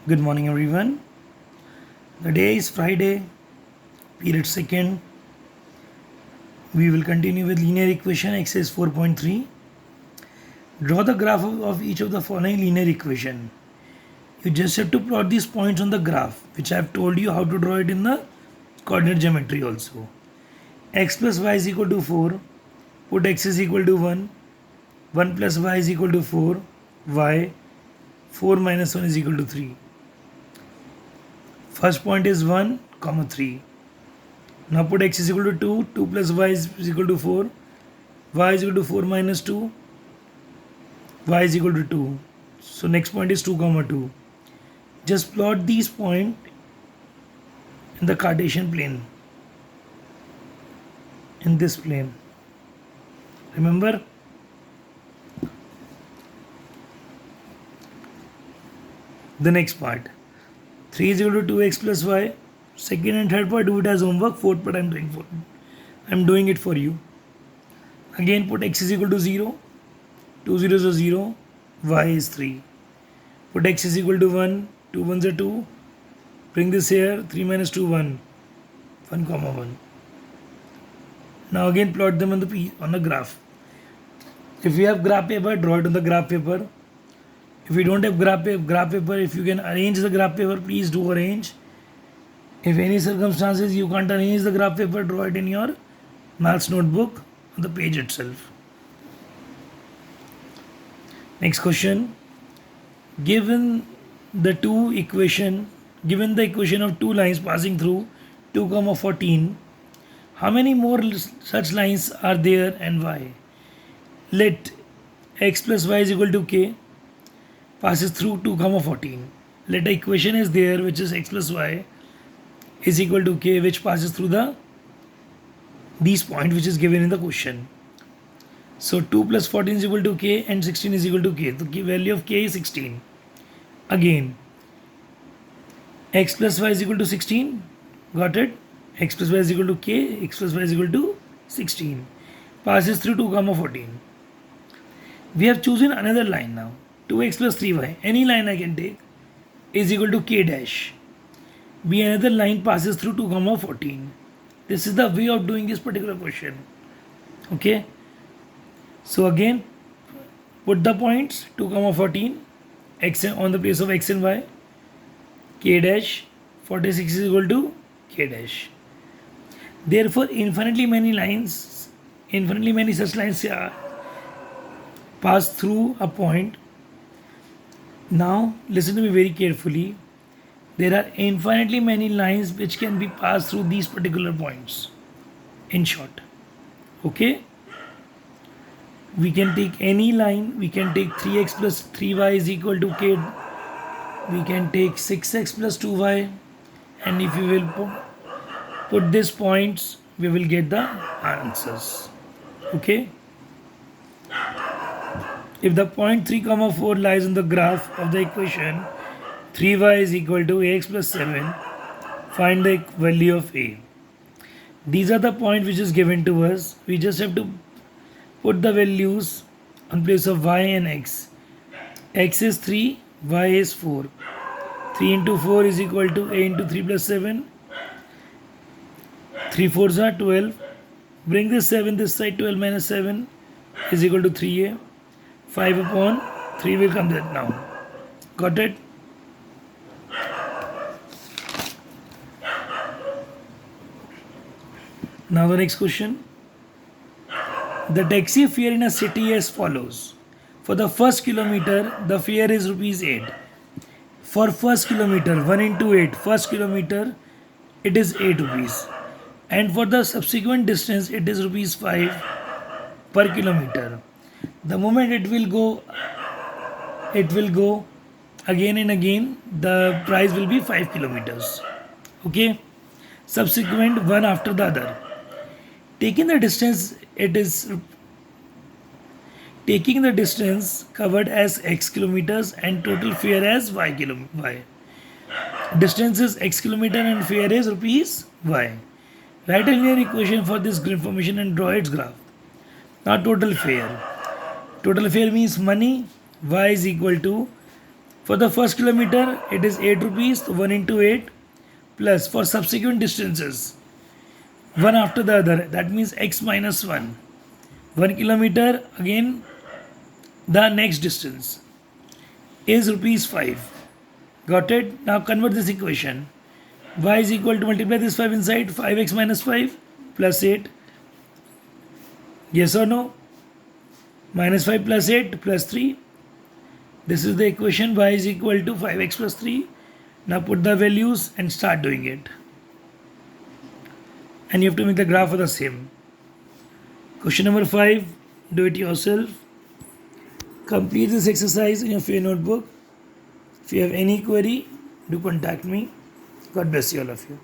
Good morning, everyone. The day is Friday, period second. We will continue with linear equation exercise 4.3. Draw the graph of each of the following linear equation. You just have to plot these points on the graph, which I have told you how to draw it in the coordinate geometry also. X plus y is equal to 4. Put x is equal to 1. 1 plus y is equal to 4. Y. 4 minus 1 is equal to 3. First point is 1, 3. Now put x is equal to 2, 2 plus y is equal to 4, y is equal to 4 minus 2, y is equal to 2. So next point is 2, 2. Just plot these points in the Cartesian plane, in this plane. Remember? The next part. 3 is equal to 2x plus y. Second and third part, do it as homework. Fourth part, I'm doing it for you. Again, put x is equal to 0. 2 zeros are 0. Y is 3. Put x is equal to 1. 2 ones are 2. Bring this here. 3 minus 2, 1. 1, 1. Now again, plot them on the graph. If you have graph paper, draw it on the graph paper. If you don't have graph paper, if you can arrange the graph paper, please do arrange. If any circumstances you can't arrange the graph paper, draw it in your maths notebook on the page itself. Next question. Given the equation of two lines passing through 2, 14, how many more such lines are there and why? Let x plus y is equal to k passes through 2, 14. Let the equation is there, which is x plus y is equal to k, which passes through these points which is given in the question. So 2 plus 14 is equal to k and 16 is equal to k. The value of k is 16. Again, x plus y is equal to 16. Got it? X plus y is equal to k, x plus y is equal to 16. Passes through 2, 14. We have chosen another line now. 2x plus 3y, any line I can take, is equal to k dash. B, another line passes through 2, 14. This is the way of doing this particular question. Okay. So again, put the points 2, 14, x on the place of x and y, k dash, 46 is equal to k dash. Therefore, infinitely many such lines pass through a point. Now, listen to me very carefully. There are infinitely many lines which can be passed through these particular points. In short, okay? We can take any line. We can take 3x plus 3y is equal to k. We can take 6x plus 2y. And if you will put these points, we will get the answers. Okay? If the point 3, 4 lies on the graph of the equation 3y is equal to ax plus 7, find the value of a. These are the points which is given to us. We just have to put the values on place of y and x. X is 3, y is 4. 3 into 4 is equal to a into 3 plus 7. 3 4s are 12. Bring this 7 this side. 12 minus 7 is equal to 3a. 5 upon 3 will come there now. Got it? Now the next question. The taxi fare in a city as follows. For the first kilometer, the fare is rupees 8. For first kilometer, 1 into 8, first kilometer, it is 8 rupees. And for the subsequent distance, it is rupees 5 per kilometer. The moment it will go again and again, the price will be 5 kilometers. Okay? Subsequent, one after the other. Taking the distance covered as x kilometers and total fare as y. Distance is x kilometer and fare is rupees y. Write a linear equation for this information and draw its graph. Now total fare. Total fare means money. Y is equal to For the first kilometer, it is 8 rupees, 1 into 8, plus for subsequent distances, one after the other, that means x minus 1. 1 kilometer, again, the next distance is rupees 5. Got it? Now convert this equation. Y is equal to multiply this 5 inside, 5x minus 5 plus 8. Yes or no? Minus 5 plus 8 plus 3. This is the equation. Y is equal to 5x plus 3. Now put the values and start doing it. And you have to make the graph of the same. Question number 5. Do it yourself. Complete this exercise in your free notebook. If you have any query, do contact me. God bless you, all of you.